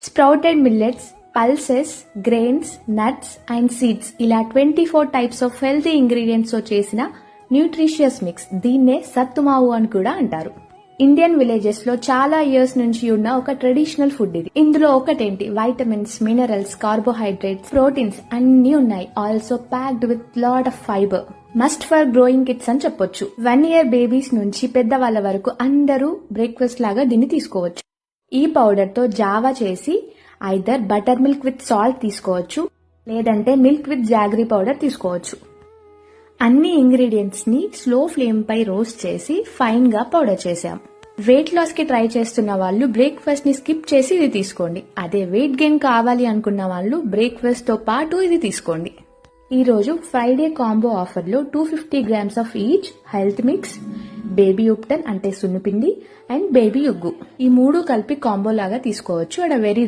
Sprouted millets, pulses, grains, nuts and seeds ఇలా 24 types of healthy ingredients తో చేసిన nutritious mix. దీన్నే సత్తుమావు అని కూడా అంటారు. ఇండియన్ విలేజెస్ లో చాలా ఇయర్స్ నుంచి ఉన్న ఒక ట్రెడిషనల్ ఫుడ్ ఇది. ఇందులో ఒకటేంటి, వైటమిన్స్, మినరల్స్, కార్బోహైడ్రేట్స్, ప్రోటీన్స్ అన్ని ఉన్నాయి. Also packed with lot of fibre. Must for growing kids అని చెప్పొచ్చు. 1 year బేబీస్ నుంచి పెద్దవాళ్ళ వరకు అందరూ బ్రేక్ఫాస్ట్ లాగా దీన్ని తీసుకోవచ్చు. ఈ పౌడర్ తో జావా చేసి either butter milk with salt తీసుకోవచ్చు, లేదంటే మిల్క్ విత్ జాగరీ పౌడర్ తీసుకోవచ్చు. అన్ని ఇంగ్రీడియంట్స్ ని స్లో ఫ్లేమ్ పై రోస్ట్ చేసి ఫైన్ గా పౌడర్ చేసాం. వెయిట్ లాస్ కి ట్రై చేస్తున్న వాళ్ళు బ్రేక్ఫాస్ట్ ని స్కిప్ చేసి ఇది తీసుకోండి. అదే వెయిట్ గెయిన్ కావాలి అనుకున్న వాళ్ళు బ్రేక్ఫాస్ట్ తో పాటు ఇది తీసుకోండి. ఈ రోజు ఫ్రైడే కాంబో ఆఫర్ లో 250 grams of each health mix, baby ubtan అంటే సున్నుపిండి అండ్ బేబీ ఉగ్గు, ఈ 3 కలిపి కాంబో లాగా తీసుకోవచ్చు. At a very